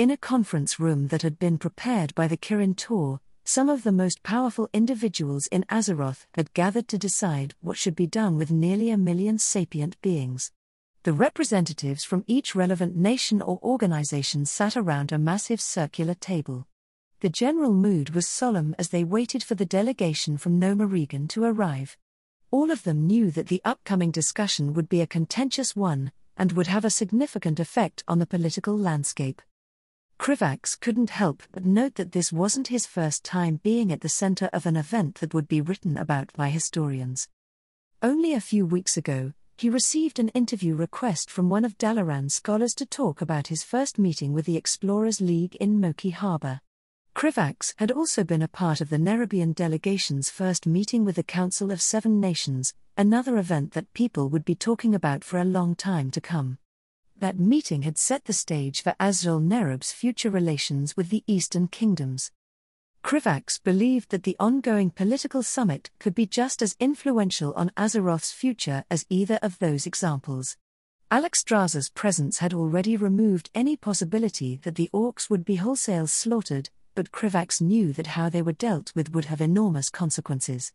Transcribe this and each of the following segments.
In a conference room that had been prepared by the Kirin Tor, some of the most powerful individuals in Azeroth had gathered to decide what should be done with nearly 1 million sapient beings. The representatives from each relevant nation or organization sat around a massive circular table. The general mood was solemn as they waited for the delegation from Nerubian to arrive. All of them knew that the upcoming discussion would be a contentious one, and would have a significant effect on the political landscape. Krivax couldn't help but note that this wasn't his first time being at the center of an event that would be written about by historians. Only a few weeks ago, he received an interview request from one of Dalaran's scholars to talk about his first meeting with the Explorers League in Moki Harbor. Krivax had also been a part of the Nerubian delegation's first meeting with the Council of Seven Nations, another event that people would be talking about for a long time to come. That meeting had set the stage for Azrael Nerub's future relations with the Eastern Kingdoms. Krivax believed that the ongoing political summit could be just as influential on Azeroth's future as either of those examples. Alexstrasza's presence had already removed any possibility that the orcs would be wholesale slaughtered, but Krivax knew that how they were dealt with would have enormous consequences.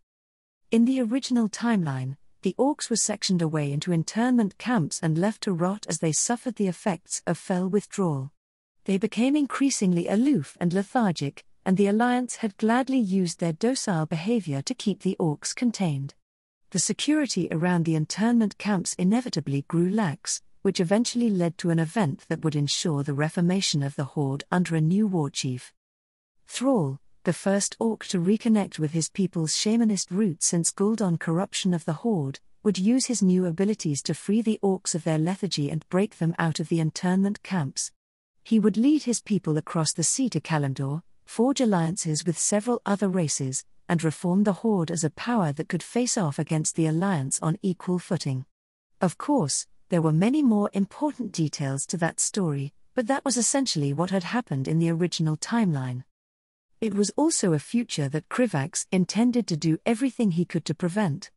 In the original timeline, the orcs were sectioned away into internment camps and left to rot as they suffered the effects of fell withdrawal. They became increasingly aloof and lethargic, and the Alliance had gladly used their docile behavior to keep the orcs contained. The security around the internment camps inevitably grew lax, which eventually led to an event that would ensure the reformation of the Horde under a new warchief. Thrall, the first orc to reconnect with his people's shamanist roots since Gul'dan's corruption of the Horde, would use his new abilities to free the orcs of their lethargy and break them out of the internment camps. He would lead his people across the sea to Kalimdor, forge alliances with several other races, and reform the Horde as a power that could face off against the Alliance on equal footing. Of course, there were many more important details to that story, but that was essentially what had happened in the original timeline. It was also a future that Krivax intended to do everything he could to prevent.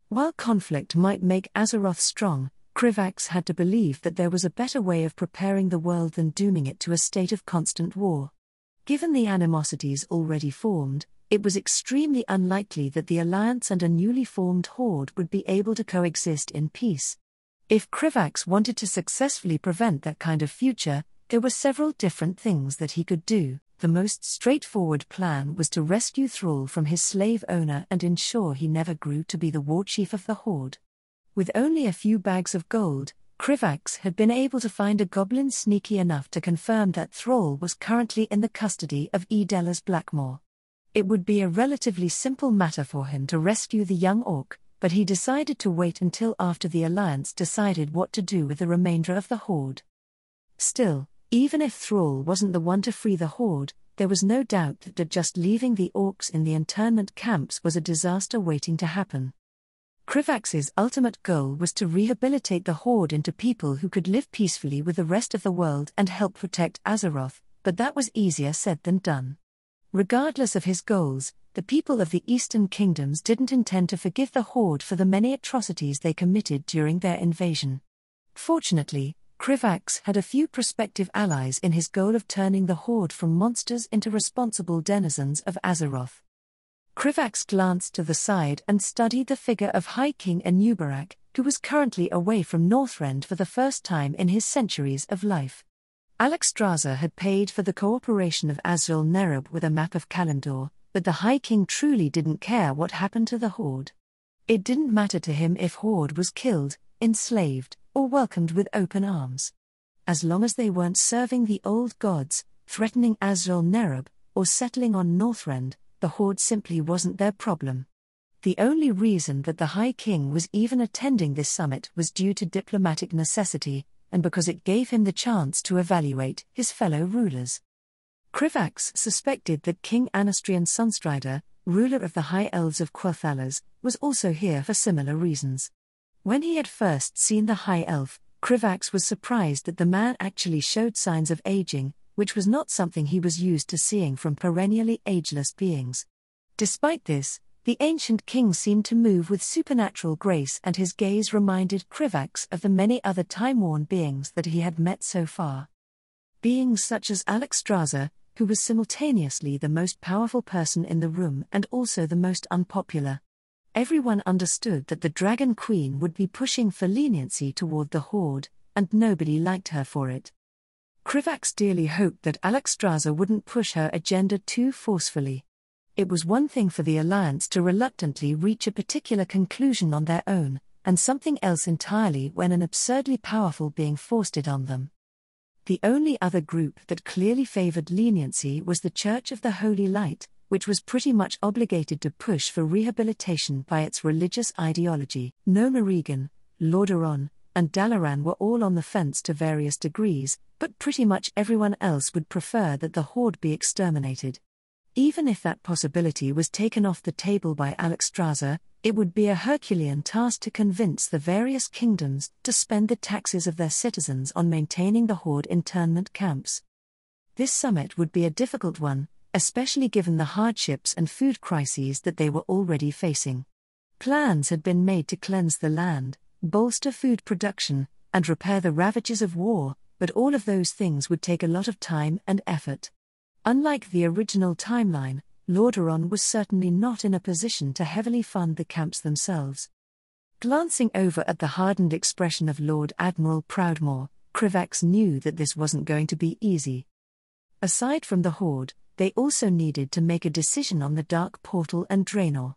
While conflict might make Azeroth strong, Krivax had to believe that there was a better way of preparing the world than dooming it to a state of constant war. Given the animosities already formed, it was extremely unlikely that the Alliance and a newly formed Horde would be able to coexist in peace. If Krivax wanted to successfully prevent that kind of future, there were several different things that he could do. The most straightforward plan was to rescue Thrall from his slave owner and ensure he never grew to be the warchief of the Horde. With only a few bags of gold, Krivax had been able to find a goblin sneaky enough to confirm that Thrall was currently in the custody of Edella's Blackmoor. It would be a relatively simple matter for him to rescue the young orc, but he decided to wait until after the Alliance decided what to do with the remainder of the Horde. Still, even if Thrall wasn't the one to free the Horde, there was no doubt that just leaving the orcs in the internment camps was a disaster waiting to happen. Krivax's ultimate goal was to rehabilitate the Horde into people who could live peacefully with the rest of the world and help protect Azeroth, but that was easier said than done. Regardless of his goals, the people of the Eastern Kingdoms didn't intend to forgive the Horde for the many atrocities they committed during their invasion. Fortunately, Krivax had a few prospective allies in his goal of turning the Horde from monsters into responsible denizens of Azeroth. Krivax glanced to the side and studied the figure of High King Nerubian, who was currently away from Northrend for the first time in his centuries of life. Alexstrasza had paid for the cooperation of Azrael Nerub with a map of Kalimdor, but the High King truly didn't care what happened to the Horde. It didn't matter to him if Horde was killed, enslaved, or welcomed with open arms. As long as they weren't serving the old gods, threatening Azrael Nerub, or settling on Northrend, the Horde simply wasn't their problem. The only reason that the High King was even attending this summit was due to diplomatic necessity, and because it gave him the chance to evaluate his fellow rulers. Krivax suspected that King Anastrian Sunstrider, ruler of the High Elves of Quel'Thalas, was also here for similar reasons. When he had first seen the High Elf, Krivax was surprised that the man actually showed signs of aging, which was not something he was used to seeing from perennially ageless beings. Despite this, the ancient king seemed to move with supernatural grace, and his gaze reminded Krivax of the many other time-worn beings that he had met so far. Beings such as Alexstrasza, who was simultaneously the most powerful person in the room and also the most unpopular. Everyone understood that the Dragon Queen would be pushing for leniency toward the Horde, and nobody liked her for it. Krivax dearly hoped that Alexstrasza wouldn't push her agenda too forcefully. It was one thing for the Alliance to reluctantly reach a particular conclusion on their own, and something else entirely when an absurdly powerful being forced it on them. The only other group that clearly favored leniency was the Church of the Holy Light, which was pretty much obligated to push for rehabilitation by its religious ideology. Nerubian, Lordaeron, and Dalaran were all on the fence to various degrees, but pretty much everyone else would prefer that the Horde be exterminated. Even if that possibility was taken off the table by Alexstrasza, it would be a Herculean task to convince the various kingdoms to spend the taxes of their citizens on maintaining the Horde internment camps. This summit would be a difficult one, especially given the hardships and food crises that they were already facing. Plans had been made to cleanse the land, bolster food production, and repair the ravages of war, but all of those things would take a lot of time and effort. Unlike the original timeline, Lordaeron was certainly not in a position to heavily fund the camps themselves. Glancing over at the hardened expression of Lord Admiral Proudmoore, Krivax knew that this wasn't going to be easy. Aside from the Horde, they also needed to make a decision on the Dark Portal and Draenor.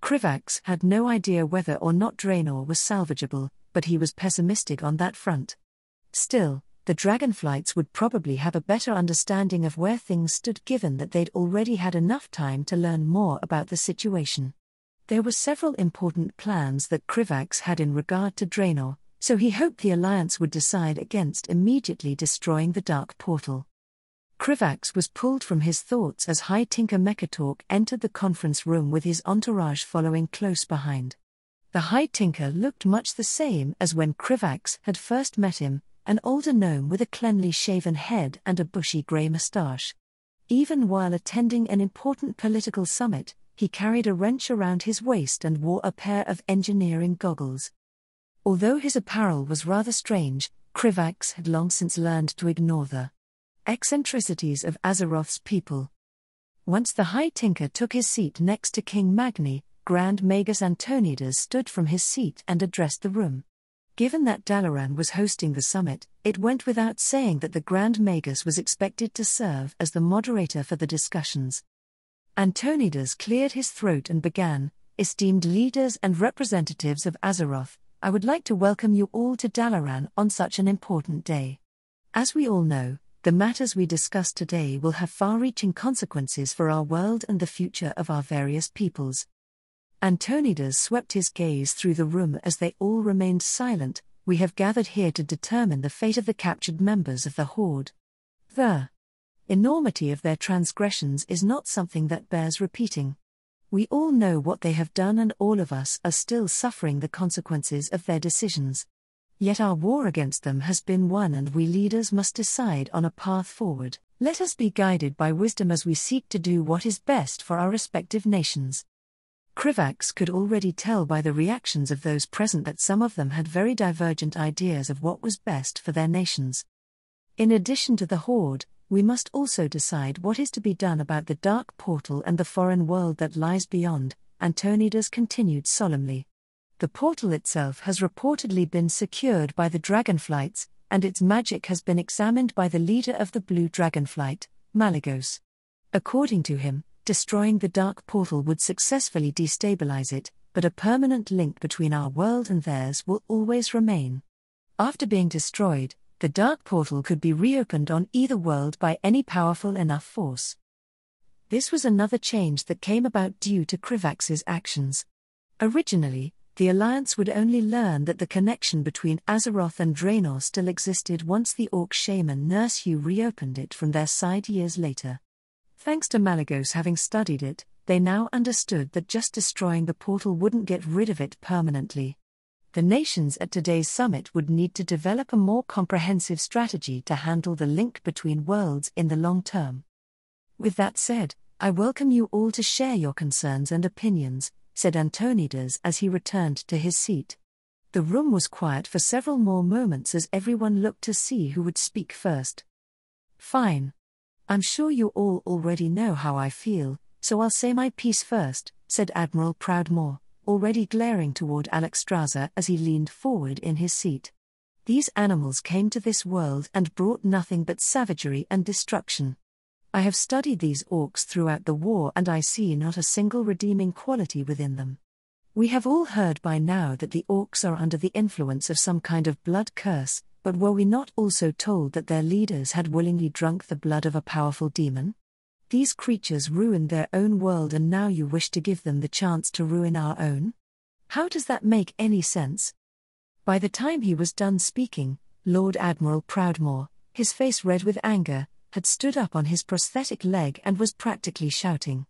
Krivax had no idea whether or not Draenor was salvageable, but he was pessimistic on that front. Still, the Dragonflights would probably have a better understanding of where things stood given that they'd already had enough time to learn more about the situation. There were several important plans that Krivax had in regard to Draenor, so he hoped the Alliance would decide against immediately destroying the Dark Portal. Krivax was pulled from his thoughts as High Tinker Mekatork entered the conference room with his entourage following close behind. The High Tinker looked much the same as when Krivax had first met him, an older gnome with a cleanly shaven head and a bushy grey moustache. Even while attending an important political summit, he carried a wrench around his waist and wore a pair of engineering goggles. Although his apparel was rather strange, Krivax had long since learned to ignore the eccentricities of Azeroth's people. Once the High Tinker took his seat next to King Magni, Grand Magus Antonidas stood from his seat and addressed the room. Given that Dalaran was hosting the summit, it went without saying that the Grand Magus was expected to serve as the moderator for the discussions. Antonidas cleared his throat and began, "Esteemed leaders and representatives of Azeroth, I would like to welcome you all to Dalaran on such an important day. As we all know, the matters we discuss today will have far-reaching consequences for our world and the future of our various peoples." Antonidas swept his gaze through the room as they all remained silent. "We have gathered here to determine the fate of the captured members of the Horde. The enormity of their transgressions is not something that bears repeating. We all know what they have done and all of us are still suffering the consequences of their decisions. Yet our war against them has been won and we leaders must decide on a path forward. Let us be guided by wisdom as we seek to do what is best for our respective nations." Krivax could already tell by the reactions of those present that some of them had very divergent ideas of what was best for their nations. In addition to the Horde, we must also decide what is to be done about the Dark Portal and the foreign world that lies beyond, Antonidas continued solemnly. The portal itself has reportedly been secured by the Dragonflights, and its magic has been examined by the leader of the Blue Dragonflight, Malygos. According to him, destroying the Dark Portal would successfully destabilize it, but a permanent link between our world and theirs will always remain. After being destroyed, the Dark Portal could be reopened on either world by any powerful enough force. This was another change that came about due to Krivax's actions. Originally, the Alliance would only learn that the connection between Azeroth and Draenor still existed once the Orc shaman Nursehu reopened it from their side years later. Thanks to Malygos having studied it, they now understood that just destroying the portal wouldn't get rid of it permanently. The nations at today's summit would need to develop a more comprehensive strategy to handle the link between worlds in the long term. "With that said, I welcome you all to share your concerns and opinions," said Antonidas as he returned to his seat. The room was quiet for several more moments as everyone looked to see who would speak first. Fine. I'm sure you all already know how I feel, so I'll say my piece first, said Admiral Proudmoore, already glaring toward Alexstrasza as he leaned forward in his seat. These animals came to this world and brought nothing but savagery and destruction. I have studied these orcs throughout the war and I see not a single redeeming quality within them. We have all heard by now that the orcs are under the influence of some kind of blood curse, but were we not also told that their leaders had willingly drunk the blood of a powerful demon? These creatures ruined their own world and now you wish to give them the chance to ruin our own? How does that make any sense? By the time he was done speaking, Lord Admiral Proudmoore, his face red with anger, had stood up on his prosthetic leg and was practically shouting.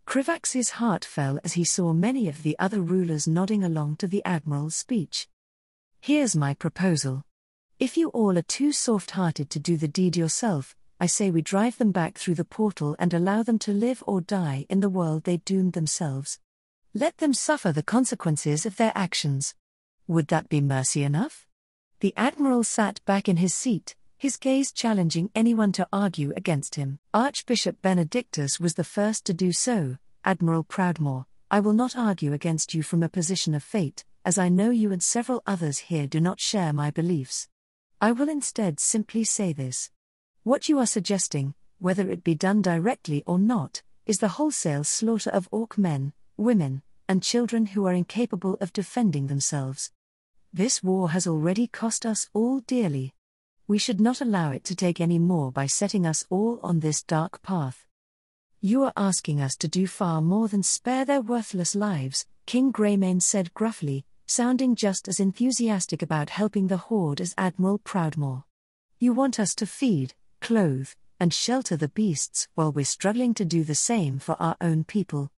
Krivax's heart fell as he saw many of the other rulers nodding along to the Admiral's speech. Here's my proposal. If you all are too soft-hearted to do the deed yourself, I say we drive them back through the portal and allow them to live or die in the world they doomed themselves. Let them suffer the consequences of their actions. Would that be mercy enough? The Admiral sat back in his seat, his gaze challenging anyone to argue against him. Archbishop Benedictus was the first to do so. Admiral Proudmoore, I will not argue against you from a position of fate, as I know you and several others here do not share my beliefs. I will instead simply say this. What you are suggesting, whether it be done directly or not, is the wholesale slaughter of orc men, women, and children who are incapable of defending themselves. This war has already cost us all dearly. We should not allow it to take any more by setting us all on this dark path. You are asking us to do far more than spare their worthless lives, King Greymane said gruffly, sounding just as enthusiastic about helping the Horde as Admiral Proudmoore. You want us to feed, clothe, and shelter the beasts while we're struggling to do the same for our own people.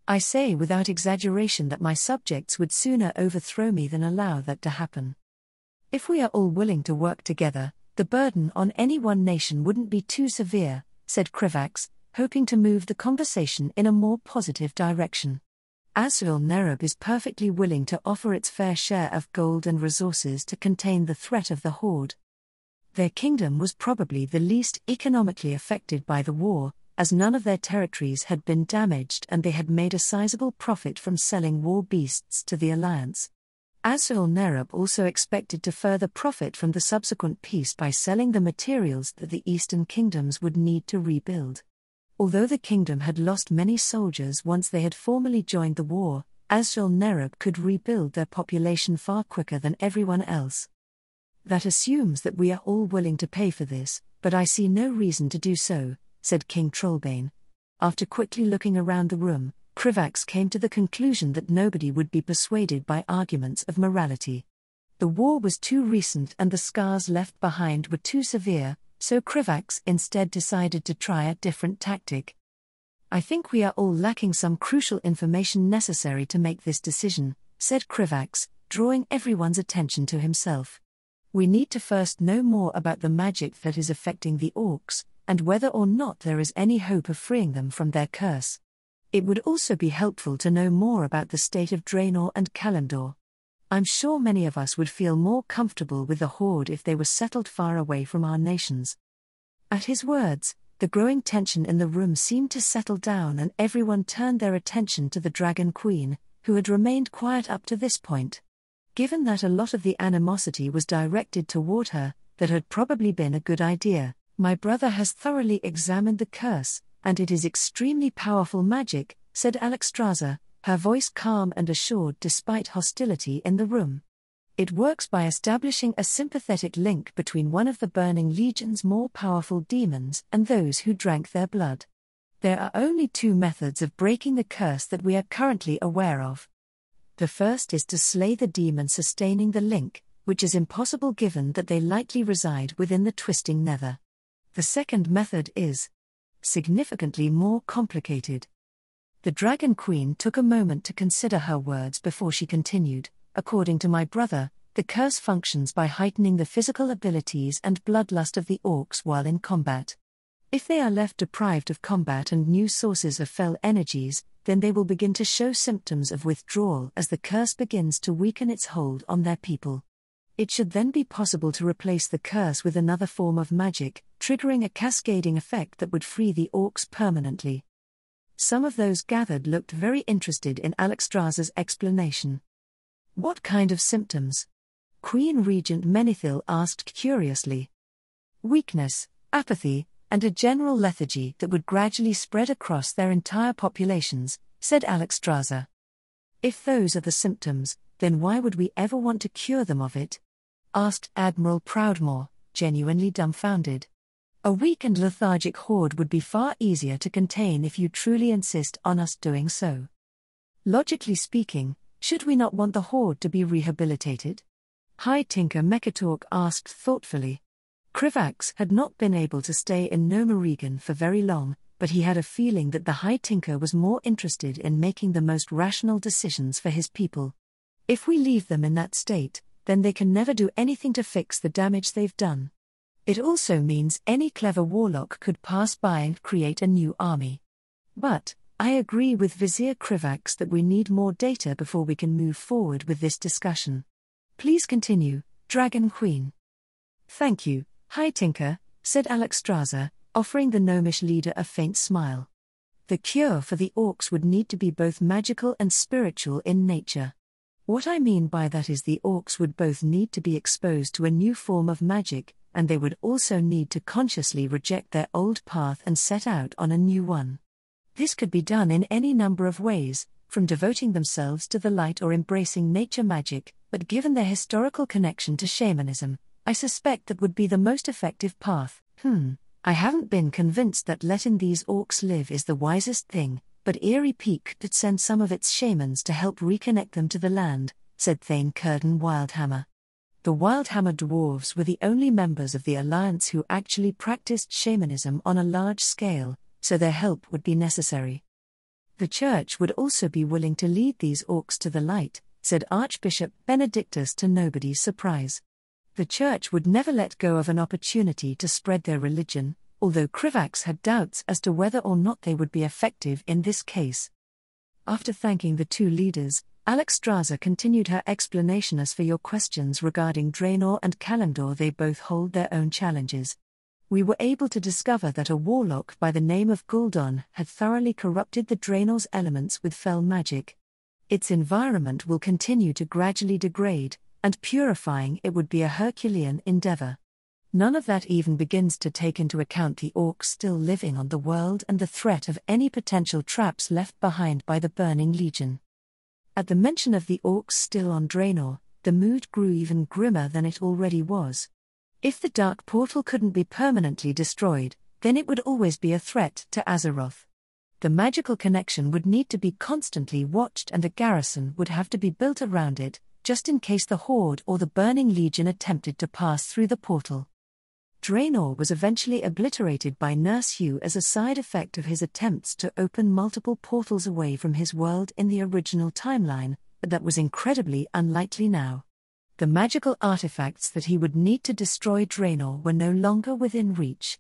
I say without exaggeration that my subjects would sooner overthrow me than allow that to happen. If we are all willing to work together, the burden on any one nation wouldn't be too severe, said Krivax, hoping to move the conversation in a more positive direction. Azrael Nerub is perfectly willing to offer its fair share of gold and resources to contain the threat of the Horde. Their kingdom was probably the least economically affected by the war, as none of their territories had been damaged and they had made a sizable profit from selling war beasts to the Alliance. Azrael Nerub also expected to further profit from the subsequent peace by selling the materials that the Eastern kingdoms would need to rebuild. Although the kingdom had lost many soldiers once they had formally joined the war, Azrael Nerub could rebuild their population far quicker than everyone else. That assumes that we are all willing to pay for this, but I see no reason to do so, said King Trollbane. After quickly looking around the room, Krivax came to the conclusion that nobody would be persuaded by arguments of morality. The war was too recent and the scars left behind were too severe, so Krivax instead decided to try a different tactic. I think we are all lacking some crucial information necessary to make this decision, said Krivax, drawing everyone's attention to himself. We need to first know more about the magic that is affecting the orcs, and whether or not there is any hope of freeing them from their curse. It would also be helpful to know more about the state of Draenor and Kalimdor. I'm sure many of us would feel more comfortable with the Horde if they were settled far away from our nations. At his words, the growing tension in the room seemed to settle down and everyone turned their attention to the Dragon Queen, who had remained quiet up to this point. Given that a lot of the animosity was directed toward her, that had probably been a good idea. My brother has thoroughly examined the curse, and it is extremely powerful magic, said Alexstrasza, her voice calm and assured despite hostility in the room. It works by establishing a sympathetic link between one of the Burning Legion's more powerful demons and those who drank their blood. There are only two methods of breaking the curse that we are currently aware of. The first is to slay the demon sustaining the link, which is impossible given that they likely reside within the twisting nether. The second method is significantly more complicated. The Dragon Queen took a moment to consider her words before she continued. According to my brother, the curse functions by heightening the physical abilities and bloodlust of the orcs while in combat. If they are left deprived of combat and new sources of fell energies, then they will begin to show symptoms of withdrawal as the curse begins to weaken its hold on their people. It should then be possible to replace the curse with another form of magic, triggering a cascading effect that would free the orcs permanently. Some of those gathered looked very interested in Alexstrasza's explanation. What kind of symptoms? Queen Regent Menethil asked curiously. Weakness, apathy, and a general lethargy that would gradually spread across their entire populations, said Alexstrasza. If those are the symptoms, then why would we ever want to cure them of it? Asked Admiral Proudmoore, genuinely dumbfounded. A weak and lethargic horde would be far easier to contain if you truly insist on us doing so. Logically speaking, should we not want the horde to be rehabilitated? High Tinker Mekatork asked thoughtfully. Krivax had not been able to stay in Nerubian for very long, but he had a feeling that the High Tinker was more interested in making the most rational decisions for his people. If we leave them in that state, then they can never do anything to fix the damage they've done. It also means any clever warlock could pass by and create a new army. But, I agree with Vizier Krivax that we need more data before we can move forward with this discussion. Please continue, Dragon Queen. Thank you, High Tinker, said Alexstrasza, offering the gnomish leader a faint smile. The cure for the orcs would need to be both magical and spiritual in nature. What I mean by that is the orcs would both need to be exposed to a new form of magic, and they would also need to consciously reject their old path and set out on a new one. This could be done in any number of ways, from devoting themselves to the light or embracing nature magic, but given their historical connection to shamanism, I suspect that would be the most effective path. I haven't been convinced that letting these orcs live is the wisest thing, but Eerie Peak could send some of its shamans to help reconnect them to the land, said Thane Curden Wildhammer. The Wildhammer dwarves were the only members of the Alliance who actually practiced shamanism on a large scale, so their help would be necessary. The Church would also be willing to lead these orcs to the light, said Archbishop Benedictus to nobody's surprise. The Church would never let go of an opportunity to spread their religion, although Krivax had doubts as to whether or not they would be effective in this case. After thanking the two leaders, Alexstrasza continued her explanation. As for your questions regarding Draenor and Kalimdor, they both hold their own challenges. We were able to discover that a warlock by the name of Gul'dan had thoroughly corrupted the Draenor's elements with fell magic. Its environment will continue to gradually degrade, and purifying it would be a Herculean endeavor. None of that even begins to take into account the orcs still living on the world and the threat of any potential traps left behind by the Burning Legion. At the mention of the orcs still on Draenor, the mood grew even grimmer than it already was. If the Dark Portal couldn't be permanently destroyed, then it would always be a threat to Azeroth. The magical connection would need to be constantly watched, and a garrison would have to be built around it, just in case the Horde or the Burning Legion attempted to pass through the portal. Draenor was eventually obliterated by Nurse Hugh as a side effect of his attempts to open multiple portals away from his world in the original timeline, but that was incredibly unlikely now. The magical artifacts that he would need to destroy Draenor were no longer within reach.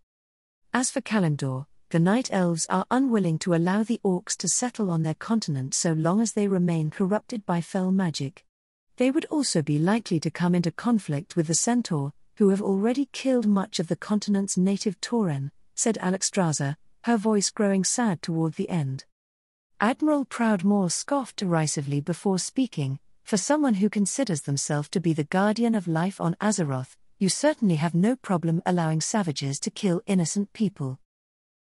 As for Kalimdor, the Night Elves are unwilling to allow the orcs to settle on their continent so long as they remain corrupted by fell magic. They would also be likely to come into conflict with the Centaur, who have already killed much of the continent's native Tauren, said Alexstrasza, her voice growing sad toward the end. Admiral Proudmoore scoffed derisively before speaking. For someone who considers themselves to be the guardian of life on Azeroth, you certainly have no problem allowing savages to kill innocent people.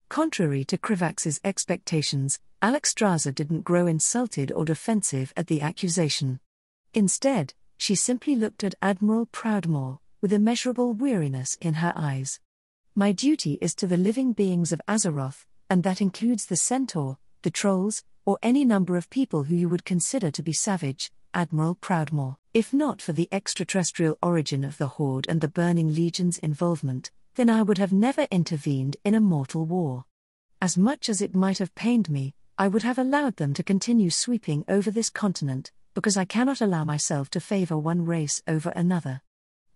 Contrary to Krivax's expectations, Alexstrasza didn't grow insulted or defensive at the accusation. Instead, she simply looked at Admiral Proudmoore, with immeasurable weariness in her eyes. My duty is to the living beings of Azeroth, and that includes the Centaur, the Trolls, or any number of people who you would consider to be savage, Admiral Proudmoore. If not for the extraterrestrial origin of the Horde and the Burning Legion's involvement, then I would have never intervened in a mortal war. As much as it might have pained me, I would have allowed them to continue sweeping over this continent, because I cannot allow myself to favor one race over another.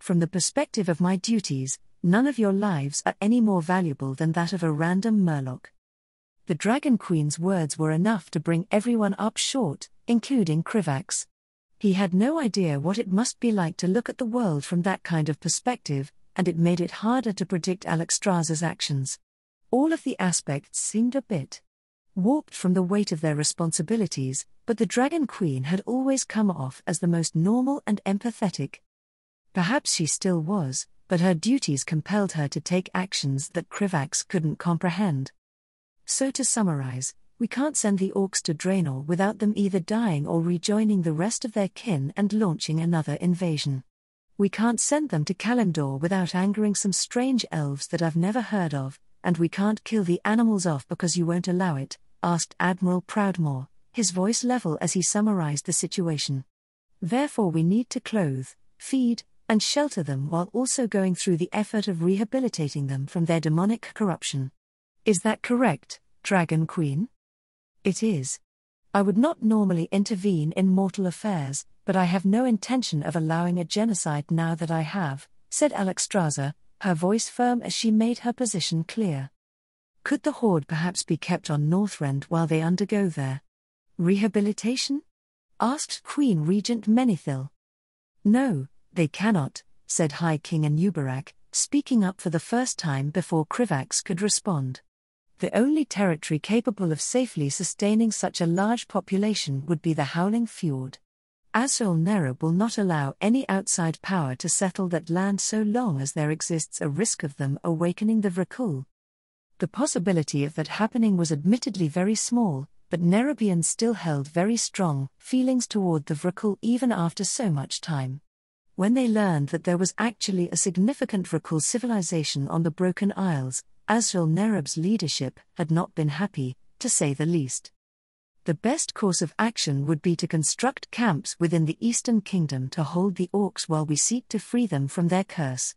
From the perspective of my duties, none of your lives are any more valuable than that of a random murloc. The Dragon Queen's words were enough to bring everyone up short, including Krivax. He had no idea what it must be like to look at the world from that kind of perspective, and it made it harder to predict Alexstrasza's actions. All of the aspects seemed a bit warped from the weight of their responsibilities, but the Dragon Queen had always come off as the most normal and empathetic. Perhaps she still was, but her duties compelled her to take actions that Krivax couldn't comprehend. So to summarize, we can't send the orcs to Draenor without them either dying or rejoining the rest of their kin and launching another invasion. We can't send them to Kalimdor without angering some strange elves that I've never heard of, and we can't kill the animals off because you won't allow it, asked Admiral Proudmoore, his voice level as he summarized the situation. Therefore we need to clothe, feed, and shelter them while also going through the effort of rehabilitating them from their demonic corruption. Is that correct, Dragon Queen? It is. I would not normally intervene in mortal affairs, but I have no intention of allowing a genocide now that I have, said Alexstrasza, her voice firm as she made her position clear. Could the Horde perhaps be kept on Northrend while they undergo their rehabilitation? Asked Queen Regent Menethil. No, they cannot, said High King Anubarak, speaking up for the first time before Krivax could respond. The only territory capable of safely sustaining such a large population would be the Howling Fjord. Azrael Nerub will not allow any outside power to settle that land so long as there exists a risk of them awakening the Vrykul. The possibility of that happening was admittedly very small, but Nerubians still held very strong feelings toward the Vrykul even after so much time. When they learned that there was actually a significant Vrykul civilization on the Broken Isles, Azrael Nerub's leadership had not been happy, to say the least. The best course of action would be to construct camps within the Eastern Kingdom to hold the orcs while we seek to free them from their curse.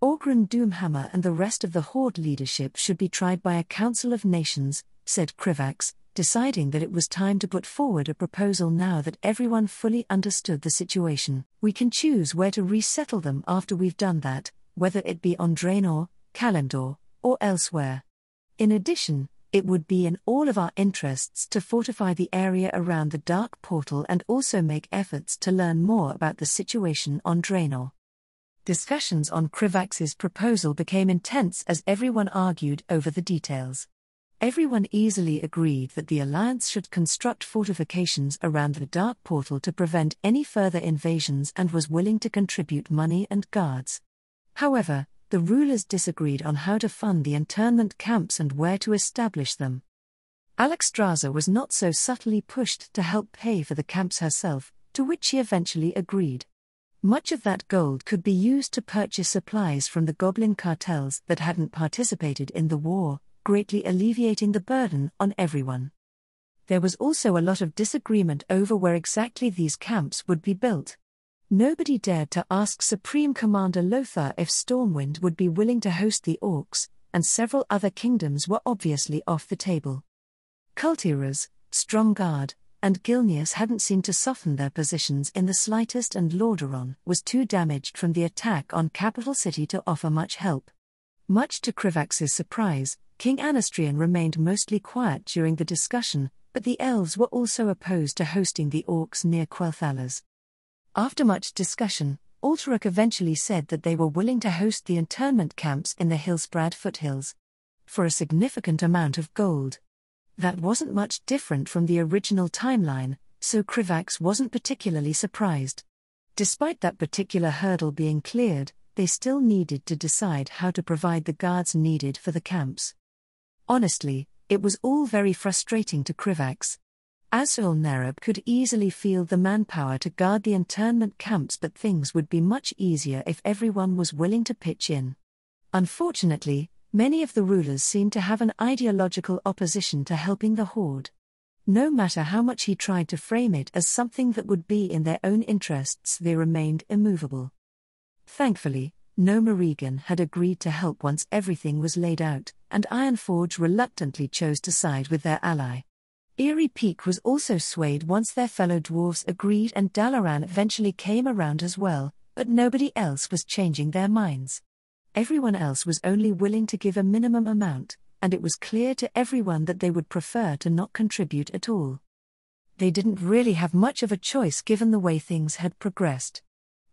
Orgrin Doomhammer and the rest of the Horde leadership should be tried by a Council of Nations, said Krivax, deciding that it was time to put forward a proposal now that everyone fully understood the situation. We can choose where to resettle them after we've done that, whether it be on Draenor, Kalimdor, or elsewhere. In addition, it would be in all of our interests to fortify the area around the Dark Portal and also make efforts to learn more about the situation on Draenor. Discussions on Krivax's proposal became intense as everyone argued over the details. Everyone easily agreed that the Alliance should construct fortifications around the Dark Portal to prevent any further invasions and was willing to contribute money and guards. However, the rulers disagreed on how to fund the internment camps and where to establish them. Alexstrasza was not so subtly pushed to help pay for the camps herself, to which she eventually agreed. Much of that gold could be used to purchase supplies from the goblin cartels that hadn't participated in the war, greatly alleviating the burden on everyone. There was also a lot of disagreement over where exactly these camps would be built. Nobody dared to ask Supreme Commander Lothar if Stormwind would be willing to host the orcs, and several other kingdoms were obviously off the table. Kultiras, Stromgarde, and Gilneas hadn't seemed to soften their positions in the slightest, and Lordaeron was too damaged from the attack on Capital City to offer much help. Much to Krivax's surprise, King Anastrian remained mostly quiet during the discussion, but the elves were also opposed to hosting the orcs near Quel'Thalas. After much discussion, Alterac eventually said that they were willing to host the internment camps in the Hillsbrad foothills. For a significant amount of gold. That wasn't much different from the original timeline, so Krivax wasn't particularly surprised. Despite that particular hurdle being cleared, they still needed to decide how to provide the guards needed for the camps. Honestly, it was all very frustrating to Krivax. Azrael Nerub could easily field the manpower to guard the internment camps, but things would be much easier if everyone was willing to pitch in. Unfortunately, many of the rulers seemed to have an ideological opposition to helping the Horde. No matter how much he tried to frame it as something that would be in their own interests, they remained immovable. Thankfully, no Morrigan had agreed to help once everything was laid out, and Ironforge reluctantly chose to side with their ally. Eerie Peak was also swayed once their fellow dwarves agreed, and Dalaran eventually came around as well, but nobody else was changing their minds. Everyone else was only willing to give a minimum amount, and it was clear to everyone that they would prefer to not contribute at all. They didn't really have much of a choice given the way things had progressed.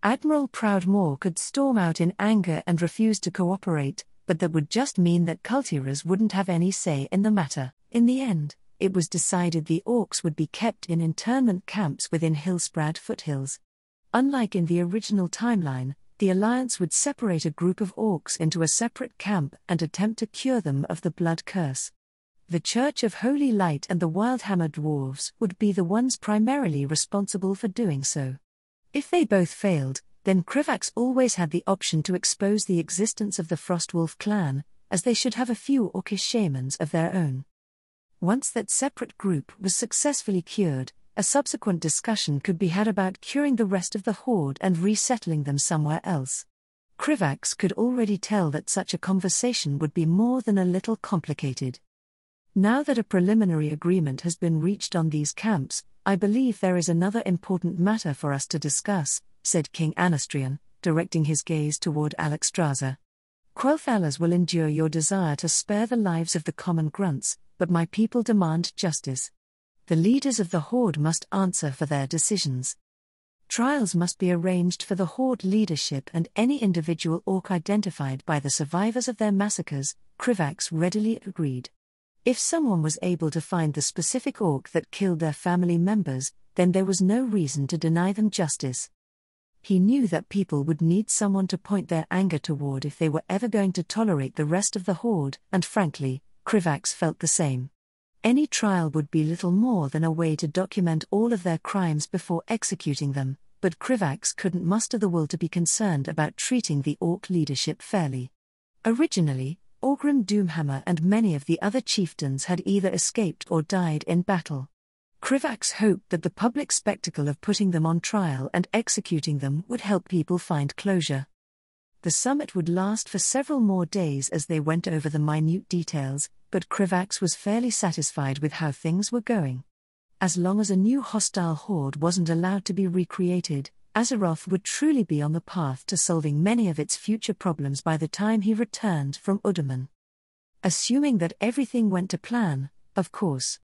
Admiral Proudmoore could storm out in anger and refuse to cooperate, but that would just mean that cultivators wouldn't have any say in the matter. In the end, it was decided the orcs would be kept in internment camps within Hillsprad foothills. Unlike in the original timeline, the Alliance would separate a group of orcs into a separate camp and attempt to cure them of the blood curse. The Church of Holy Light and the Wildhammer dwarves would be the ones primarily responsible for doing so. If they both failed, then Krivax always had the option to expose the existence of the Frostwolf clan, as they should have a few orcish shamans of their own. Once that separate group was successfully cured, a subsequent discussion could be had about curing the rest of the horde and resettling them somewhere else. Krivax could already tell that such a conversation would be more than a little complicated. Now that a preliminary agreement has been reached on these camps, I believe there is another important matter for us to discuss, said King Anastrian, directing his gaze toward Alexstrasza. Quel'Thalas will endure your desire to spare the lives of the common grunts, but my people demand justice. The leaders of the Horde must answer for their decisions. Trials must be arranged for the Horde leadership and any individual orc identified by the survivors of their massacres, Krivax readily agreed. If someone was able to find the specific orc that killed their family members, then there was no reason to deny them justice. He knew that people would need someone to point their anger toward if they were ever going to tolerate the rest of the Horde, and frankly, Krivax felt the same. Any trial would be little more than a way to document all of their crimes before executing them, but Krivax couldn't muster the will to be concerned about treating the orc leadership fairly. Originally, Orgrim Doomhammer and many of the other chieftains had either escaped or died in battle. Krivax hoped that the public spectacle of putting them on trial and executing them would help people find closure. The summit would last for several more days as they went over the minute details, but Krivax was fairly satisfied with how things were going. As long as a new hostile horde wasn't allowed to be recreated, Azeroth would truly be on the path to solving many of its future problems by the time he returned from Uddaman. Assuming that everything went to plan, of course,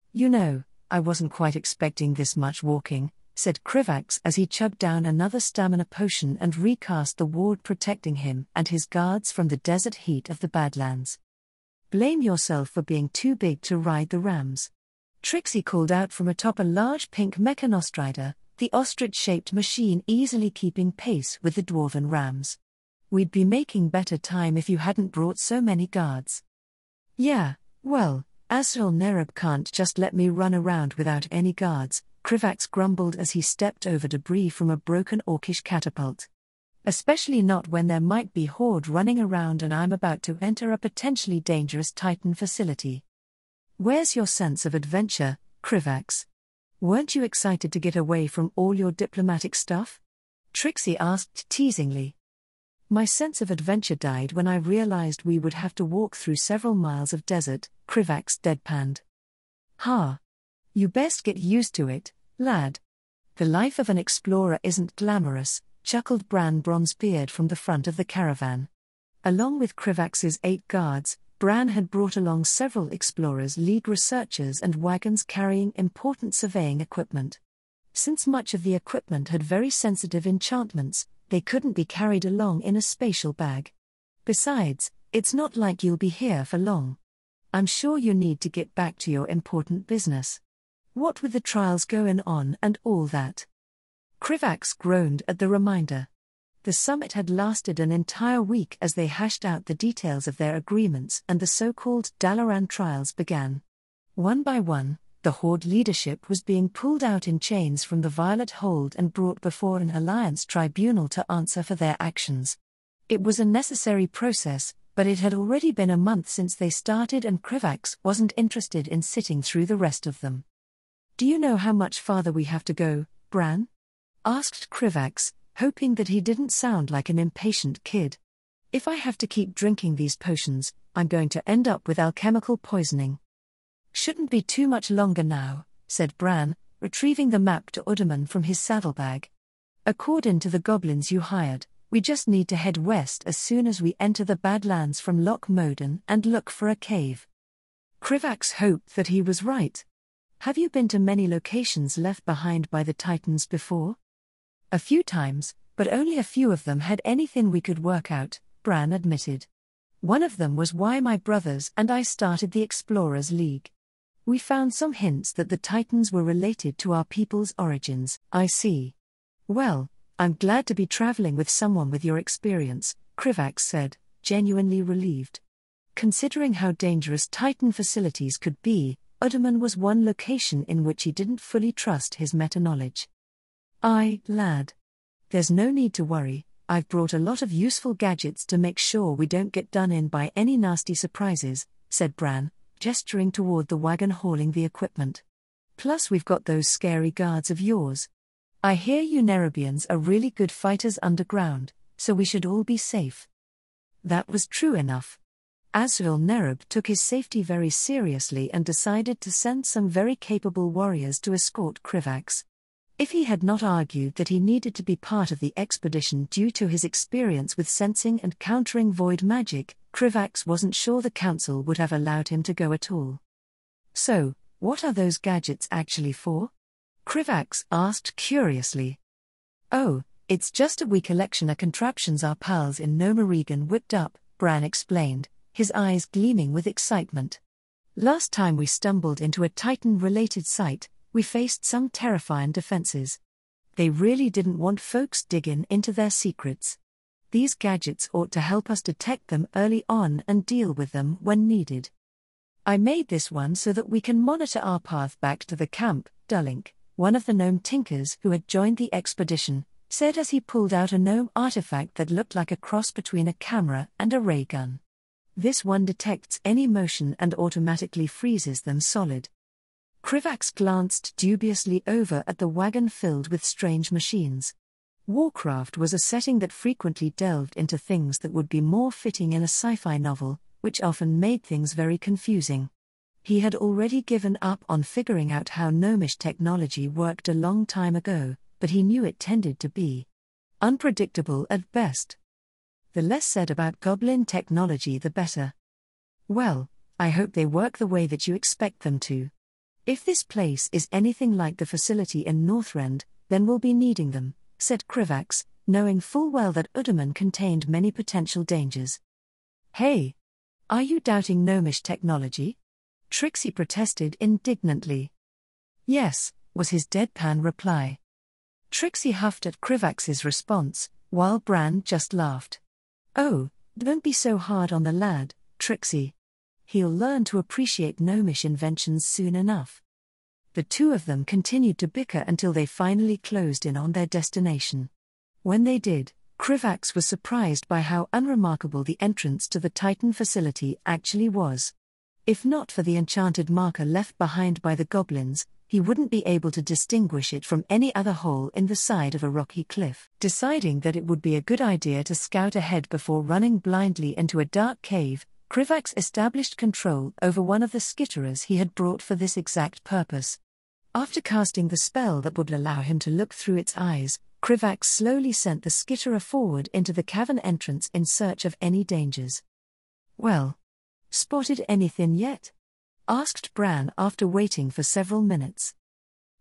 I wasn't quite expecting this much walking, said Krivax as he chugged down another stamina potion and recast the ward protecting him and his guards from the desert heat of the Badlands. Blame yourself for being too big to ride the rams. Trixie called out from atop a large pink mechanostrider, the ostrich-shaped machine easily keeping pace with the dwarven rams. We'd be making better time if you hadn't brought so many guards. Yeah, well, Azrael Nerub can't just let me run around without any guards, Krivax grumbled as he stepped over debris from a broken orcish catapult. Especially not when there might be horde running around and I'm about to enter a potentially dangerous Titan facility. Where's your sense of adventure, Krivax? Weren't you excited to get away from all your diplomatic stuff? Trixie asked teasingly. My sense of adventure died when I realized we would have to walk through several miles of desert, Krivax deadpanned. Ha! You best get used to it, lad. The life of an explorer isn't glamorous, chuckled Bran Bronzebeard from the front of the caravan. Along with Krivax's 8 guards, Bran had brought along several Explorers League researchers and wagons carrying important surveying equipment. Since much of the equipment had very sensitive enchantments, they couldn't be carried along in a spatial bag. Besides, it's not like you'll be here for long. I'm sure you need to get back to your important business. What with the trials going on and all that. Krivax groaned at the reminder. The summit had lasted an entire week as they hashed out the details of their agreements and the so-called Dalaran trials began. One by one, the Horde leadership was being pulled out in chains from the Violet Hold and brought before an Alliance tribunal to answer for their actions. It was a necessary process, but it had already been a month since they started and Krivax wasn't interested in sitting through the rest of them. Do you know how much farther we have to go, Bran? Asked Krivax, hoping that he didn't sound like an impatient kid. If I have to keep drinking these potions, I'm going to end up with alchemical poisoning. Shouldn't be too much longer now, said Bran, retrieving the map to Uddaman from his saddlebag. According to the goblins you hired, we just need to head west as soon as we enter the Badlands from Loch Moden and look for a cave. Krivax hoped that he was right. Have you been to many locations left behind by the Titans before? A few times, but only a few of them had anything we could work out, Bran admitted. One of them was why my brothers and I started the Explorers League. We found some hints that the Titans were related to our people's origins. I see. Well, I'm glad to be traveling with someone with your experience, Krivax said, genuinely relieved. Considering how dangerous Titan facilities could be, Udderman was one location in which he didn't fully trust his meta-knowledge. Lad. There's no need to worry, I've brought a lot of useful gadgets to make sure we don't get done in by any nasty surprises, said Bran, gesturing toward the wagon hauling the equipment. Plus we've got those scary guards of yours. I hear you Nerubians are really good fighters underground, so we should all be safe. That was true enough. Azrael Nerub took his safety very seriously and decided to send some very capable warriors to escort Krivax. If he had not argued that he needed to be part of the expedition due to his experience with sensing and countering void magic, Krivax wasn't sure the council would have allowed him to go at all. So, what are those gadgets actually for? Krivax asked curiously. Oh, it's just a wee collection of contraptions our pals in Nerubian whipped up, Bran explained, his eyes gleaming with excitement. Last time we stumbled into a Titan-related site, we faced some terrifying defenses. They really didn't want folks digging into their secrets. These gadgets ought to help us detect them early on and deal with them when needed. I made this one so that we can monitor our path back to the camp, Dullink, one of the gnome tinkers who had joined the expedition, said as he pulled out a gnome artifact that looked like a cross between a camera and a ray gun. This one detects any motion and automatically freezes them solid. Krivax glanced dubiously over at the wagon filled with strange machines. Warcraft was a setting that frequently delved into things that would be more fitting in a sci-fi novel, which often made things very confusing. He had already given up on figuring out how gnomish technology worked a long time ago, but he knew it tended to be unpredictable at best. The less said about goblin technology the better. Well, I hope they work the way that you expect them to. If this place is anything like the facility in Northrend, then we'll be needing them, said Krivax, knowing full well that Udderman contained many potential dangers. Hey! Are you doubting gnomish technology? Trixie protested indignantly. Yes, was his deadpan reply. Trixie huffed at Krivax's response, while Bran just laughed. Oh, don't be so hard on the lad, Trixie. He'll learn to appreciate gnomish inventions soon enough. The two of them continued to bicker until they finally closed in on their destination. When they did, Krivax was surprised by how unremarkable the entrance to the Titan facility actually was. If not for the enchanted marker left behind by the goblins, he wouldn't be able to distinguish it from any other hole in the side of a rocky cliff. Deciding that it would be a good idea to scout ahead before running blindly into a dark cave, Krivax established control over one of the skitterers he had brought for this exact purpose. After casting the spell that would allow him to look through its eyes, Krivax slowly sent the skitterer forward into the cavern entrance in search of any dangers. Well, spotted anything yet? Asked Bran after waiting for several minutes.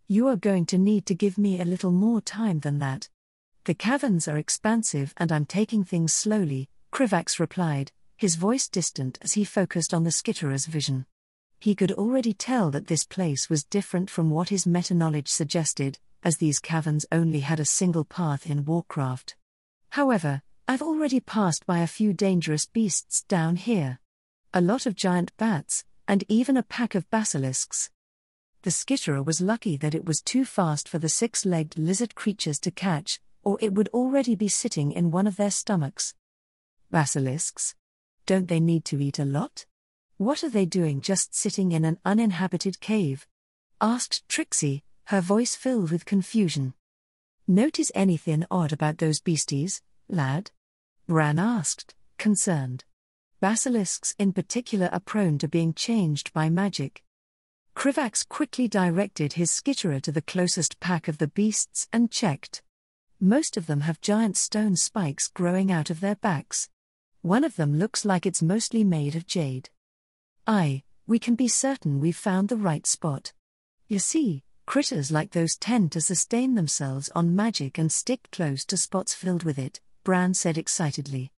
You are going to need to give me a little more time than that. The caverns are expansive and I'm taking things slowly, Krivax replied, his voice distant as he focused on the skitterer's vision. He could already tell that this place was different from what his meta-knowledge suggested, as these caverns only had a single path in Warcraft. However, I've already passed by a few dangerous beasts down here. A lot of giant bats, and even a pack of basilisks. The skitterer was lucky that it was too fast for the six-legged lizard creatures to catch, or it would already be sitting in one of their stomachs. Basilisks? Don't they need to eat a lot? What are they doing just sitting in an uninhabited cave? Asked Trixie, her voice filled with confusion. Notice anything odd about those beasties, lad? Bran asked, concerned. Basilisks in particular are prone to being changed by magic. Krivax quickly directed his skitterer to the closest pack of the beasts and checked. Most of them have giant stone spikes growing out of their backs. One of them looks like it's mostly made of jade. We can be certain we've found the right spot. You see, critters like those tend to sustain themselves on magic and stick close to spots filled with it, Bran said excitedly.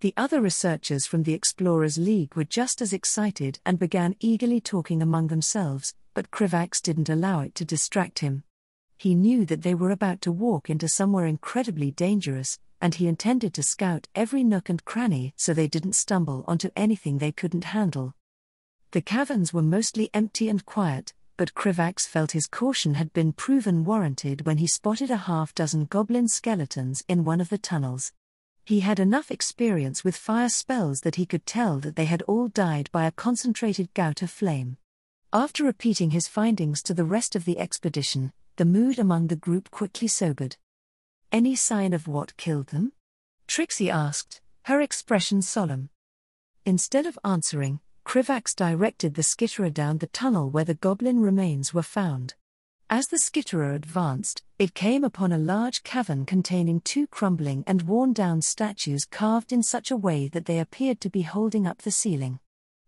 The other researchers from the Explorers League were just as excited and began eagerly talking among themselves, but Krivax didn't allow it to distract him. He knew that they were about to walk into somewhere incredibly dangerous, and he intended to scout every nook and cranny so they didn't stumble onto anything they couldn't handle. The caverns were mostly empty and quiet, but Krivax felt his caution had been proven warranted when he spotted a half-dozen goblin skeletons in one of the tunnels. He had enough experience with fire spells that he could tell that they had all died by a concentrated gout of flame. After repeating his findings to the rest of the expedition, the mood among the group quickly sobered. "Any sign of what killed them?" Trixie asked, her expression solemn. Instead of answering, Krivax directed the skitterer down the tunnel where the goblin remains were found. As the skitterer advanced, it came upon a large cavern containing two crumbling and worn-down statues carved in such a way that they appeared to be holding up the ceiling.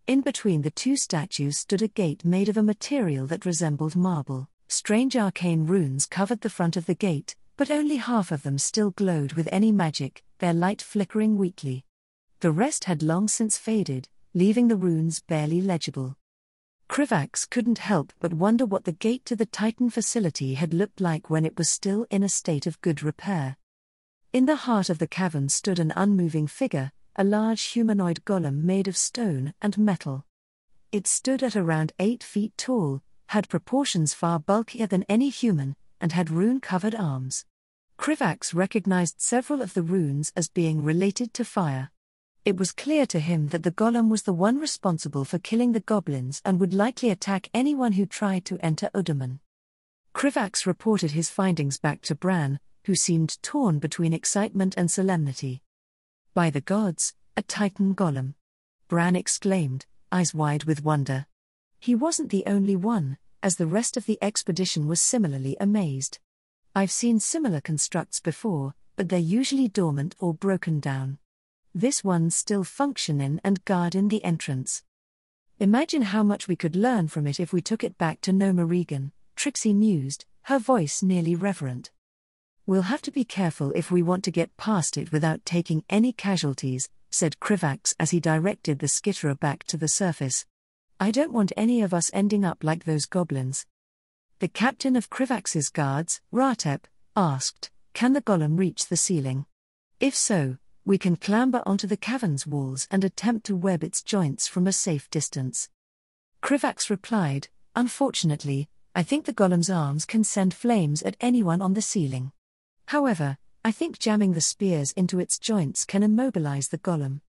In between the two statues stood a gate made of a material that resembled marble. Strange arcane runes covered the front of the gate, but only half of them still glowed with any magic, their light flickering weakly. The rest had long since faded, leaving the runes barely legible. Krivax couldn't help but wonder what the gate to the Titan facility had looked like when it was still in a state of good repair. In the heart of the cavern stood an unmoving figure, a large humanoid golem made of stone and metal. It stood at around 8 feet tall, had proportions far bulkier than any human, and had rune-covered arms. Krivax recognized several of the runes as being related to fire. It was clear to him that the golem was the one responsible for killing the goblins and would likely attack anyone who tried to enter Udaman. Krivax reported his findings back to Bran, who seemed torn between excitement and solemnity. "By the gods, a Titan golem!" Bran exclaimed, eyes wide with wonder. He wasn't the only one, as the rest of the expedition was similarly amazed. "I've seen similar constructs before, but they're usually dormant or broken down. This one's still functioning and guarding the entrance. Imagine how much we could learn from it if we took it back to Nerubian," Trixie mused, her voice nearly reverent. "We'll have to be careful if we want to get past it without taking any casualties," said Krivax as he directed the skitterer back to the surface. "I don't want any of us ending up like those goblins." The captain of Krivax's guards, Ratep, asked, "Can the golem reach the ceiling? If so, we can clamber onto the cavern's walls and attempt to web its joints from a safe distance." Krivax replied, "Unfortunately, I think the golem's arms can send flames at anyone on the ceiling. However, I think jamming the spears into its joints can immobilize the golem.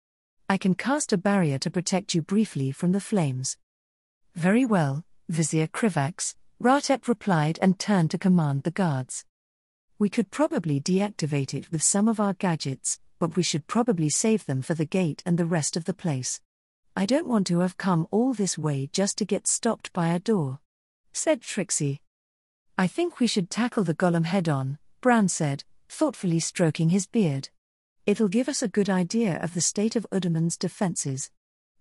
I can cast a barrier to protect you briefly from the flames." "Very well, Vizier Krivax," Ratep replied and turned to command the guards. "We could probably deactivate it with some of our gadgets, but we should probably save them for the gate and the rest of the place. I don't want to have come all this way just to get stopped by a door," said Trixie. "I think we should tackle the golem head-on," Bran said, thoughtfully stroking his beard. "It'll give us a good idea of the state of Udaman's defenses.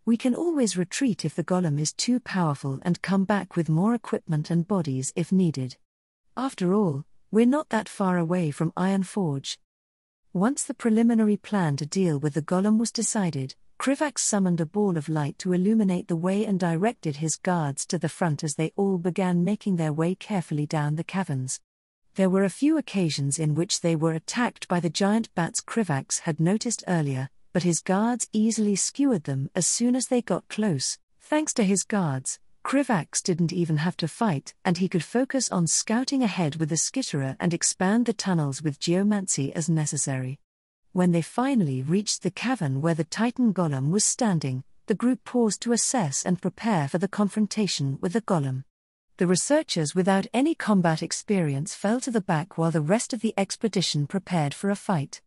We can always retreat if the golem is too powerful and come back with more equipment and bodies if needed. After all, we're not that far away from Ironforge." Once the preliminary plan to deal with the golem was decided, Krivax summoned a ball of light to illuminate the way and directed his guards to the front as they all began making their way carefully down the caverns. There were a few occasions in which they were attacked by the giant bats Krivax had noticed earlier, but his guards easily skewered them as soon as they got close. Thanks to his guards, Krivax didn't even have to fight, and he could focus on scouting ahead with the skitterer and expand the tunnels with geomancy as necessary. When they finally reached the cavern where the Titan golem was standing, the group paused to assess and prepare for the confrontation with the golem. The researchers without any combat experience fell to the back while the rest of the expedition prepared for a fight.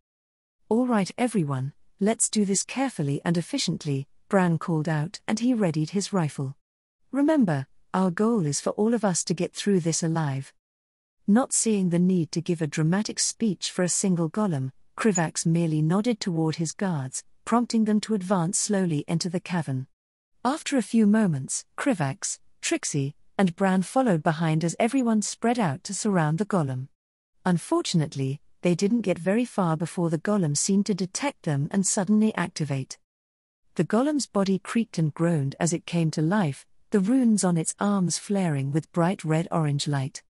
"All right everyone, let's do this carefully and efficiently," Bran called out, and he readied his rifle. "Remember, our goal is for all of us to get through this alive." Not seeing the need to give a dramatic speech for a single golem, Krivax merely nodded toward his guards, prompting them to advance slowly into the cavern. After a few moments, Krivax, Trixie, and Bran followed behind as everyone spread out to surround the golem. Unfortunately, they didn't get very far before the golem seemed to detect them and suddenly activate. The golem's body creaked and groaned as it came to life, the runes on its arms flaring with bright red-orange light.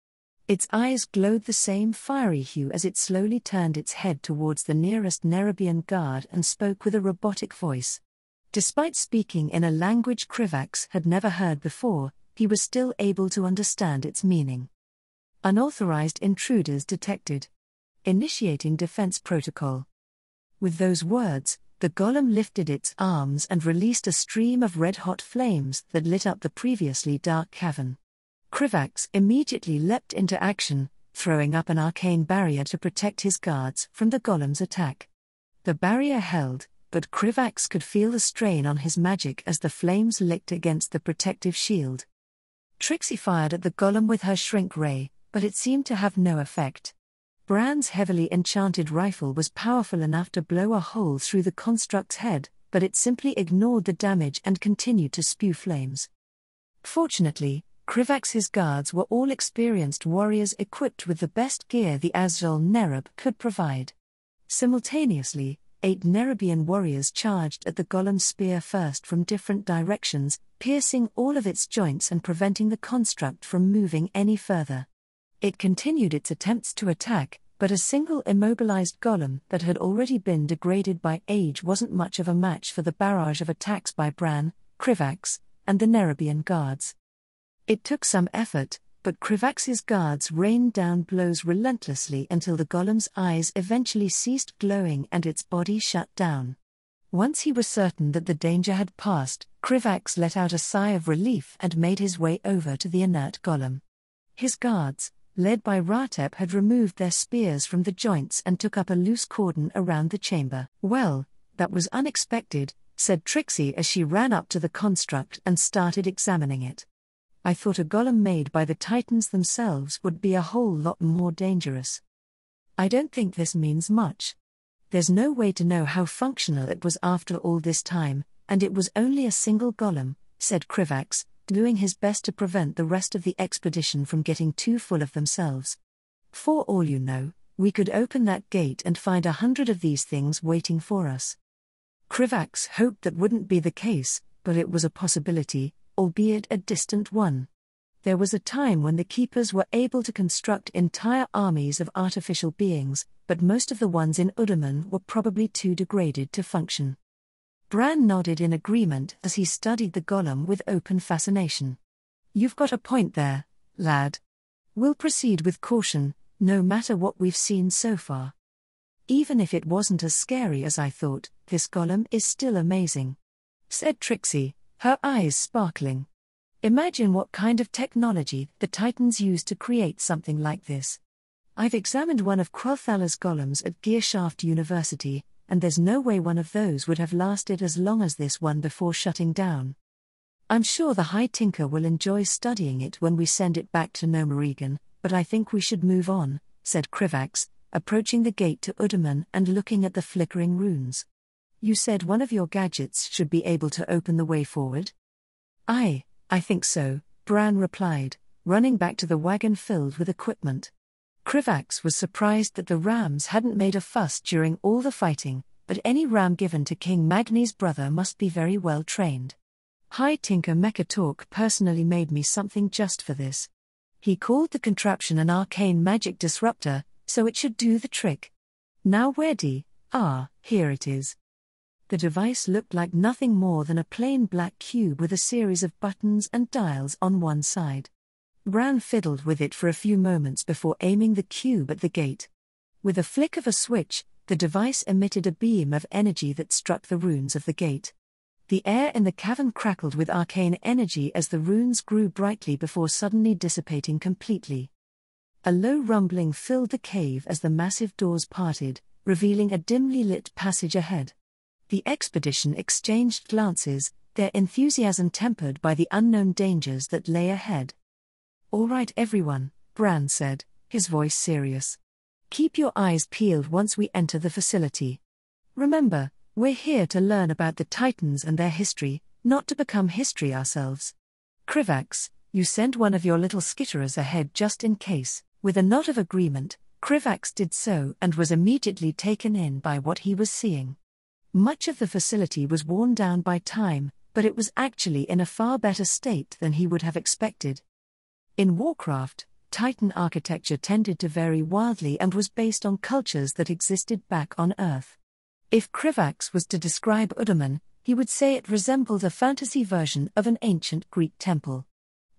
Its eyes glowed the same fiery hue as it slowly turned its head towards the nearest Nerubian guard and spoke with a robotic voice. Despite speaking in a language Krivax had never heard before, he was still able to understand its meaning. Unauthorized intruders detected. Initiating defense protocol. With those words, the golem lifted its arms and released a stream of red-hot flames that lit up the previously dark cavern. Krivax immediately leapt into action, throwing up an arcane barrier to protect his guards from the golem's attack. The barrier held, but Krivax could feel the strain on his magic as the flames licked against the protective shield. Trixie fired at the golem with her shrink ray, but it seemed to have no effect. Bran's heavily enchanted rifle was powerful enough to blow a hole through the construct's head, but it simply ignored the damage and continued to spew flames. Fortunately, Krivax's guards were all experienced warriors equipped with the best gear the Azul Nerub could provide. Simultaneously, 8 Nerubian warriors charged at the golem's spear first from different directions, piercing all of its joints and preventing the construct from moving any further. It continued its attempts to attack, but a single immobilized golem that had already been degraded by age wasn't much of a match for the barrage of attacks by Bran, Krivax, and the Nerubian guards. It took some effort, but Krivax's guards rained down blows relentlessly until the golem's eyes eventually ceased glowing and its body shut down. Once he was certain that the danger had passed, Krivax let out a sigh of relief and made his way over to the inert golem. His guards, led by Ratep, had removed their spears from the joints and took up a loose cordon around the chamber. "Well, that was unexpected," said Trixie as she ran up to the construct and started examining it. "I thought a golem made by the Titans themselves would be a whole lot more dangerous." "I don't think this means much. There's no way to know how functional it was after all this time, and it was only a single golem," said Krivax, doing his best to prevent the rest of the expedition from getting too full of themselves. "For all you know, we could open that gate and find 100 of these things waiting for us." Krivax hoped that wouldn't be the case, but it was a possibility, albeit a distant one. There was a time when the Keepers were able to construct entire armies of artificial beings, but most of the ones in Udaman were probably too degraded to function. Bran nodded in agreement as he studied the golem with open fascination. "You've got a point there, lad. We'll proceed with caution, no matter what we've seen so far. Even if it wasn't as scary as I thought, this golem is still amazing," said Trixie, her eyes sparkling. "Imagine what kind of technology the Titans used to create something like this. I've examined one of Quel'Thala's golems at Gearshaft University, and there's no way one of those would have lasted as long as this one before shutting down. I'm sure the High Tinker will enjoy studying it when we send it back to Nerubian, but I think we should move on," said Krivax, approaching the gate to Udaman and looking at the flickering runes. "You said one of your gadgets should be able to open the way forward?" I think so," Bran replied, running back to the wagon filled with equipment. Krivax was surprised that the rams hadn't made a fuss during all the fighting, but any ram given to King Magni's brother must be very well trained. "High Tinker Mechatalk personally made me something just for this. He called the contraption an arcane magic disruptor, so it should do the trick. Now here it is." The device looked like nothing more than a plain black cube with a series of buttons and dials on one side. Bran fiddled with it for a few moments before aiming the cube at the gate. With a flick of a switch, the device emitted a beam of energy that struck the runes of the gate. The air in the cavern crackled with arcane energy as the runes grew brightly before suddenly dissipating completely. A low rumbling filled the cave as the massive doors parted, revealing a dimly lit passage ahead. The expedition exchanged glances, their enthusiasm tempered by the unknown dangers that lay ahead. "All right everyone," Bran said, his voice serious. "Keep your eyes peeled once we enter the facility. Remember, we're here to learn about the Titans and their history, not to become history ourselves. Krivax, You sent one of your little skitterers ahead just in case." With a nod of agreement, Krivax did so and was immediately taken in by what he was seeing. Much of the facility was worn down by time, but it was actually in a far better state than he would have expected. In Warcraft, Titan architecture tended to vary wildly and was based on cultures that existed back on Earth. If Krivax was to describe Udaman, he would say it resembled a fantasy version of an ancient Greek temple.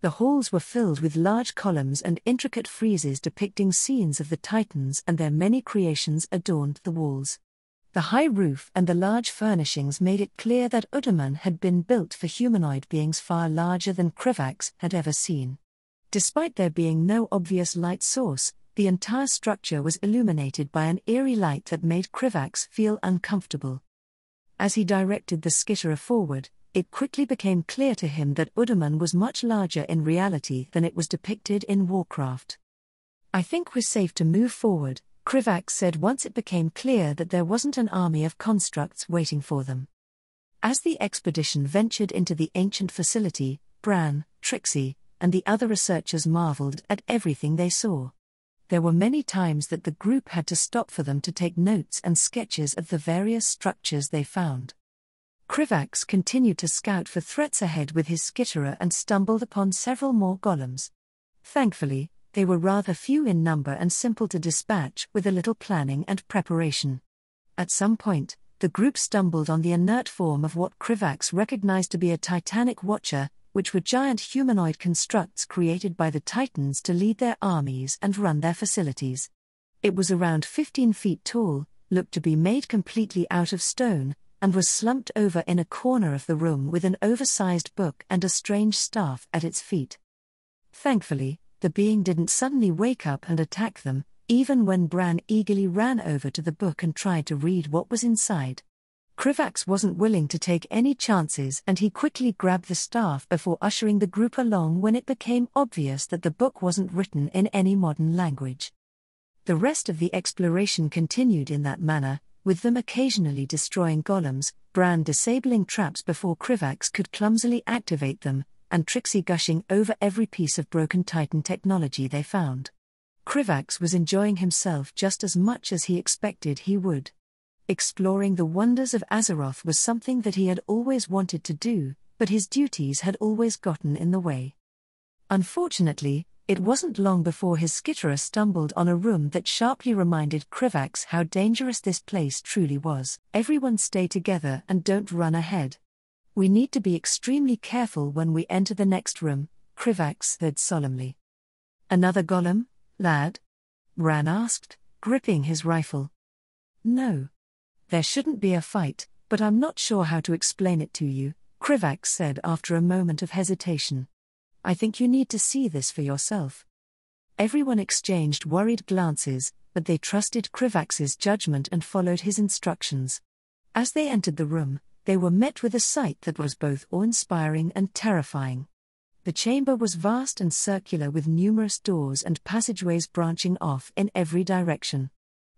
The halls were filled with large columns and intricate friezes depicting scenes of the Titans, and their many creations adorned the walls. The high roof and the large furnishings made it clear that Udaman had been built for humanoid beings far larger than Krivax had ever seen. Despite there being no obvious light source, the entire structure was illuminated by an eerie light that made Krivax feel uncomfortable. As he directed the skitterer forward, it quickly became clear to him that Udaman was much larger in reality than it was depicted in Warcraft. "I think we're safe to move forward," Krivax said once it became clear that there wasn't an army of constructs waiting for them. As the expedition ventured into the ancient facility, Bran, Trixie, and the other researchers marveled at everything they saw. There were many times that the group had to stop for them to take notes and sketches of the various structures they found. Krivax continued to scout for threats ahead with his skitterer and stumbled upon several more golems. Thankfully, they were rather few in number and simple to dispatch with a little planning and preparation. At some point, the group stumbled on the inert form of what Krivax recognized to be a Titanic Watcher, which were giant humanoid constructs created by the Titans to lead their armies and run their facilities. It was around 15 feet tall, looked to be made completely out of stone, and was slumped over in a corner of the room with an oversized book and a strange staff at its feet. Thankfully, the being didn't suddenly wake up and attack them, even when Bran eagerly ran over to the book and tried to read what was inside. Krivax wasn't willing to take any chances and he quickly grabbed the staff before ushering the group along when it became obvious that the book wasn't written in any modern language. The rest of the exploration continued in that manner, with them occasionally destroying golems, Bran disabling traps before Krivax could clumsily activate them, and Trixie gushing over every piece of broken Titan technology they found. Krivax was enjoying himself just as much as he expected he would. Exploring the wonders of Azeroth was something that he had always wanted to do, but his duties had always gotten in the way. Unfortunately, it wasn't long before his skitterer stumbled on a room that sharply reminded Krivax how dangerous this place truly was. "Everyone stay together and don't run ahead. We need to be extremely careful when we enter the next room," Krivax said solemnly. "Another golem, lad?" Bran asked, gripping his rifle. "No. There shouldn't be a fight, but I'm not sure how to explain it to you," Krivax said after a moment of hesitation. "I think you need to see this for yourself." Everyone exchanged worried glances, but they trusted Krivax's judgment and followed his instructions. As they entered the room, they were met with a sight that was both awe-inspiring and terrifying. The chamber was vast and circular with numerous doors and passageways branching off in every direction.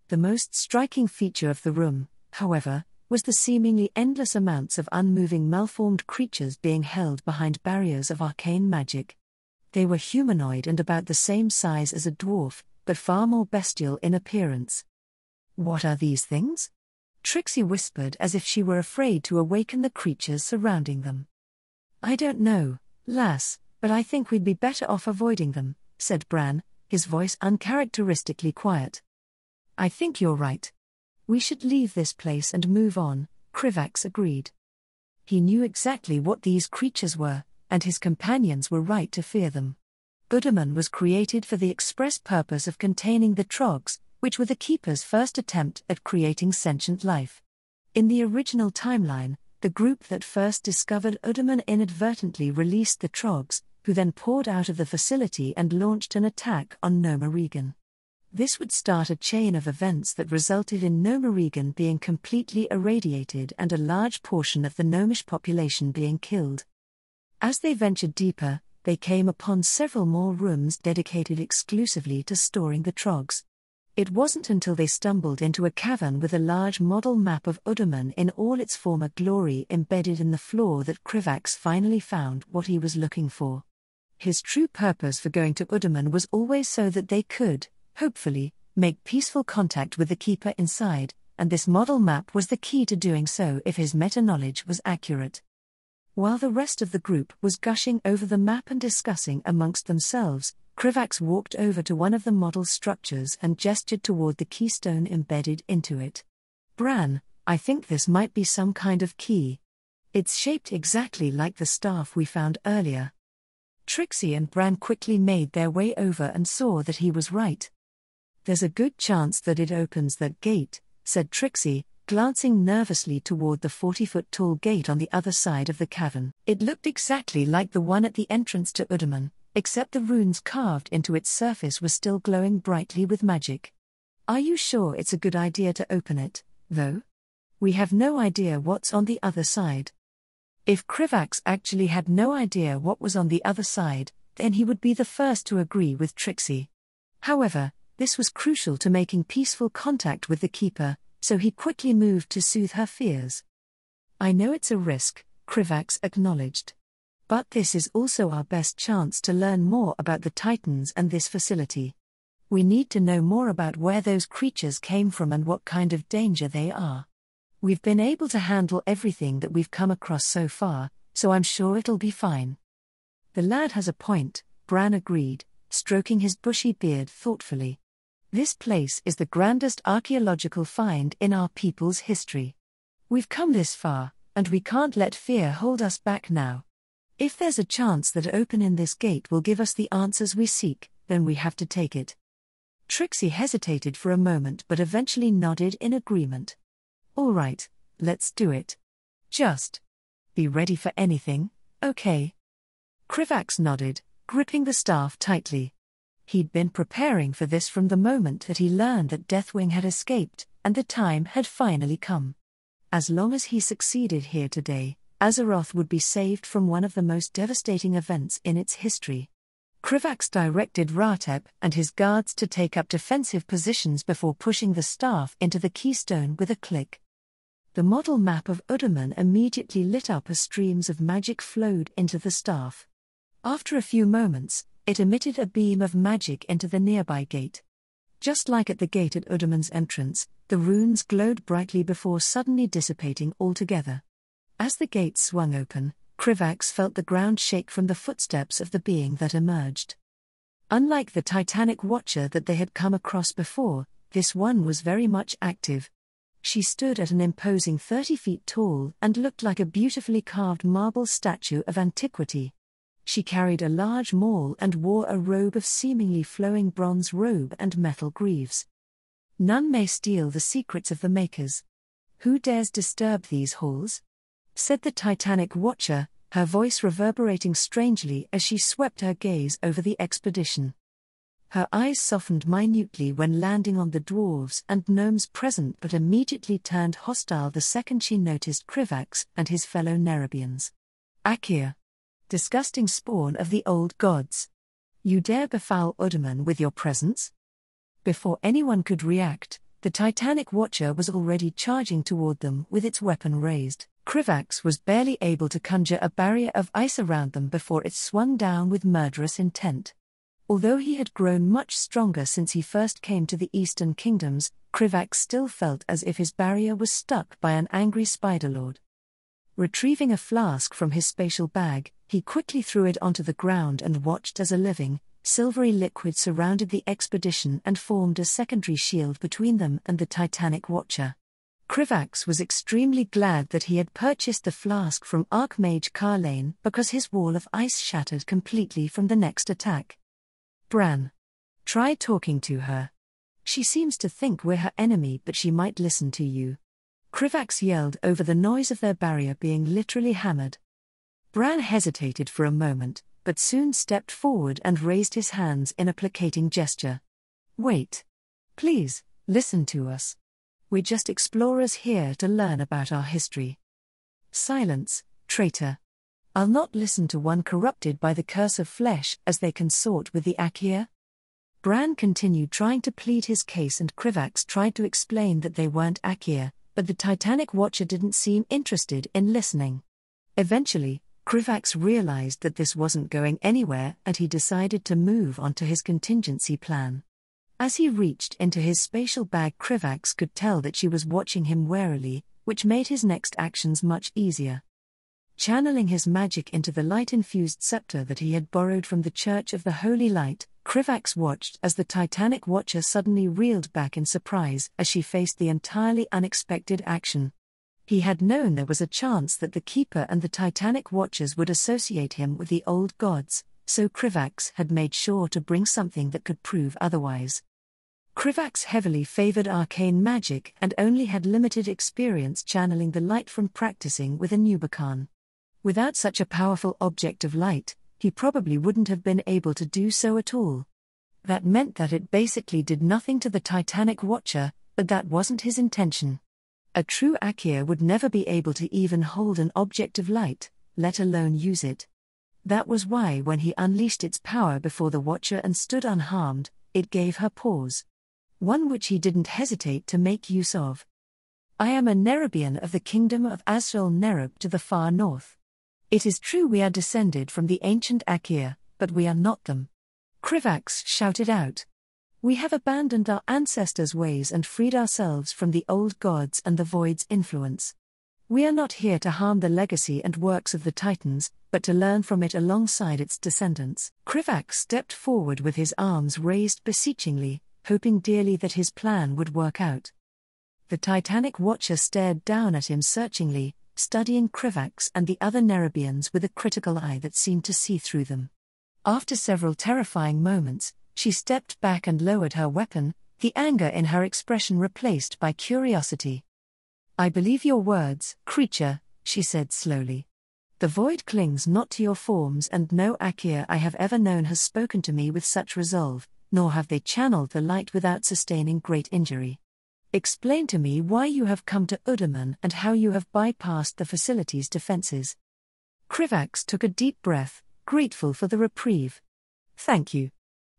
The most striking feature of the room, however, was the seemingly endless amounts of unmoving malformed creatures being held behind barriers of arcane magic. They were humanoid and about the same size as a dwarf, but far more bestial in appearance. "What are these things?" Trixie whispered as if she were afraid to awaken the creatures surrounding them. "I don't know, lass, but I think we'd be better off avoiding them," said Bran, his voice uncharacteristically quiet. "I think you're right. We should leave this place and move on," Krivax agreed. He knew exactly what these creatures were, and his companions were right to fear them. Udaman was created for the express purpose of containing the Trogs, which were the Keeper's first attempt at creating sentient life. In the original timeline, the group that first discovered Udaman inadvertently released the Trogs, who then poured out of the facility and launched an attack on Nerubian. This would start a chain of events that resulted in Nerubian being completely irradiated and a large portion of the gnomish population being killed. As they ventured deeper, they came upon several more rooms dedicated exclusively to storing the Trogs. It wasn't until they stumbled into a cavern with a large model map of Udaman in all its former glory embedded in the floor that Krivax finally found what he was looking for. His true purpose for going to Udaman was always so that they could, hopefully, make peaceful contact with the Keeper inside, and this model map was the key to doing so if his meta-knowledge was accurate. While the rest of the group was gushing over the map and discussing amongst themselves, Krivax walked over to one of the model structures and gestured toward the keystone embedded into it. "Bran, I think this might be some kind of key. It's shaped exactly like the staff we found earlier." Trixie and Bran quickly made their way over and saw that he was right. "There's a good chance that it opens that gate," said Trixie, glancing nervously toward the 40-foot-tall gate on the other side of the cavern. It looked exactly like the one at the entrance to Udaman, except the runes carved into its surface were still glowing brightly with magic. "Are you sure it's a good idea to open it, though? We have no idea what's on the other side." If Krivax actually had no idea what was on the other side, then he would be the first to agree with Trixie. However, this was crucial to making peaceful contact with the Keeper, so he quickly moved to soothe her fears. "I know it's a risk," Krivax acknowledged. "But this is also our best chance to learn more about the Titans and this facility. We need to know more about where those creatures came from and what kind of danger they are. We've been able to handle everything that we've come across so far, so I'm sure it'll be fine." "The lad has a point," Bran agreed, stroking his bushy beard thoughtfully. "This place is the grandest archaeological find in our people's history. We've come this far, and we can't let fear hold us back now. If there's a chance that opening this gate will give us the answers we seek, then we have to take it." Trixie hesitated for a moment but eventually nodded in agreement. "All right, let's do it. Just be ready for anything, okay?" Krivax nodded, gripping the staff tightly. He'd been preparing for this from the moment that he learned that Deathwing had escaped, and the time had finally come. As long as he succeeded here today, Azeroth would be saved from one of the most devastating events in its history. Krivax directed Ratep and his guards to take up defensive positions before pushing the staff into the keystone with a click. The model map of Udaman immediately lit up as streams of magic flowed into the staff. After a few moments, it emitted a beam of magic into the nearby gate. Just like at the gate at Udaman's entrance, the runes glowed brightly before suddenly dissipating altogether. As the gate swung open, Krivax felt the ground shake from the footsteps of the being that emerged. Unlike the Titanic Watcher that they had come across before, this one was very much active. She stood at an imposing 30 feet tall and looked like a beautifully carved marble statue of antiquity. She carried a large maul and wore a robe of seemingly flowing bronze robe and metal greaves. "None may steal the secrets of the Makers. Who dares disturb these halls?" said the Titanic Watcher, her voice reverberating strangely as she swept her gaze over the expedition. Her eyes softened minutely when landing on the dwarves and gnomes present but immediately turned hostile the second she noticed Krivax and his fellow Nerubians. "Akir. Disgusting spawn of the old gods. You dare befoul Udaman with your presence?" Before anyone could react, the Titanic Watcher was already charging toward them with its weapon raised. Krivax was barely able to conjure a barrier of ice around them before it swung down with murderous intent. Although he had grown much stronger since he first came to the Eastern Kingdoms, Krivax still felt as if his barrier was stuck by an angry Spider-Lord. Retrieving a flask from his spatial bag, he quickly threw it onto the ground and watched as a living, silvery liquid surrounded the expedition and formed a secondary shield between them and the Titanic Watcher. Krivax was extremely glad that he had purchased the flask from Archmage Carlane because his wall of ice shattered completely from the next attack. "Bran. Try talking to her. She seems to think we're her enemy, but she might listen to you," Krivax yelled over the noise of their barrier being literally hammered. Bran hesitated for a moment, but soon stepped forward and raised his hands in a placating gesture. "Wait. Please, listen to us. We're just explorers here to learn about our history." "Silence, traitor. I'll not listen to one corrupted by the curse of flesh as they consort with the Akir." Bran continued trying to plead his case and Krivax tried to explain that they weren't Akir, but the Titanic Watcher didn't seem interested in listening. Eventually, Krivax realized that this wasn't going anywhere and he decided to move on to his contingency plan. As he reached into his spatial bag, Krivax could tell that she was watching him warily, which made his next actions much easier. Channeling his magic into the light-infused scepter that he had borrowed from the Church of the Holy Light, Krivax watched as the Titanic Watcher suddenly reeled back in surprise as she faced the entirely unexpected action. He had known there was a chance that the Keeper and the Titanic Watchers would associate him with the old gods, so Krivax had made sure to bring something that could prove otherwise. Krivax heavily favored arcane magic and only had limited experience channeling the light from practicing with a Nerubian. Without such a powerful object of light, he probably wouldn't have been able to do so at all. That meant that it basically did nothing to the Titanic Watcher, but that wasn't his intention. A true Akir would never be able to even hold an object of light, let alone use it. That was why when he unleashed its power before the Watcher and stood unharmed, it gave her pause. One which he didn't hesitate to make use of. I am a Nerubian of the kingdom of Azrael Nerub to the far north. It is true we are descended from the ancient Akir, but we are not them. Krivax shouted out. We have abandoned our ancestors' ways and freed ourselves from the old gods and the void's influence. We are not here to harm the legacy and works of the Titans, but to learn from it alongside its descendants. Krivax stepped forward with his arms raised beseechingly, hoping dearly that his plan would work out. The Titanic Watcher stared down at him searchingly, studying Krivax and the other Nerubians with a critical eye that seemed to see through them. After several terrifying moments, she stepped back and lowered her weapon, the anger in her expression replaced by curiosity. I believe your words, creature, she said slowly. The void clings not to your forms, and no Akir I have ever known has spoken to me with such resolve, nor have they channeled the light without sustaining great injury. Explain to me why you have come to Udaman and how you have bypassed the facility's defenses. Krivax took a deep breath, grateful for the reprieve. Thank you.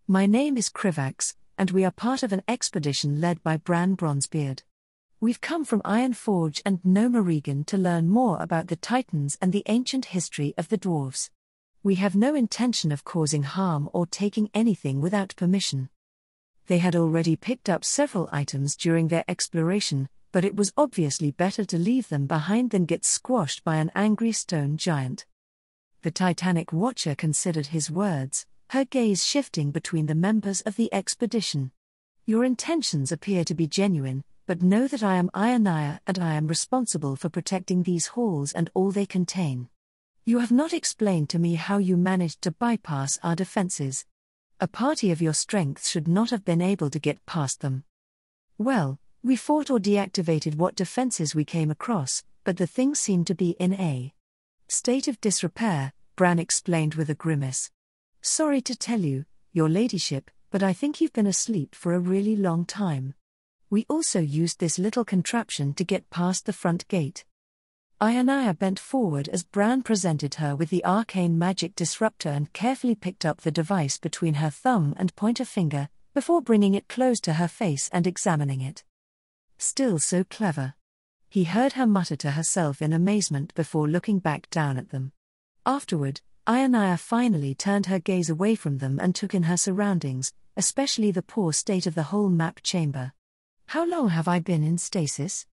My name is Krivax, and we are part of an expedition led by Bran Bronzebeard. We've come from Ironforge and Nerubian to learn more about the Titans and the ancient history of the dwarves. We have no intention of causing harm or taking anything without permission. They had already picked up several items during their exploration, but it was obviously better to leave them behind than get squashed by an angry stone giant. The Titanic Watcher considered his words, her gaze shifting between the members of the expedition. Your intentions appear to be genuine, but know that I am Ionaya and I am responsible for protecting these halls and all they contain. You have not explained to me how you managed to bypass our defenses. A party of your strength should not have been able to get past them. Well, we fought or deactivated what defenses we came across, but the thing seemed to be in a state of disrepair, Bran explained with a grimace. Sorry to tell you, your ladyship, but I think you've been asleep for a really long time. We also used this little contraption to get past the front gate. Ionaya bent forward as Bran presented her with the arcane magic disruptor and carefully picked up the device between her thumb and pointer finger, before bringing it close to her face and examining it. Still so clever. He heard her mutter to herself in amazement before looking back down at them. Afterward, Ionaya finally turned her gaze away from them and took in her surroundings, especially the poor state of the whole map chamber. How long have I been in stasis?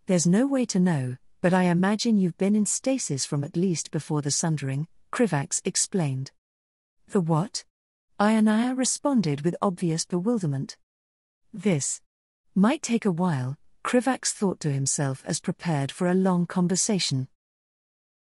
There's no way to know, but I imagine you've been in stasis from at least before the Sundering, Krivax explained. The what? Ionaya responded with obvious bewilderment. This might take a while, Krivax thought to himself as prepared for a long conversation.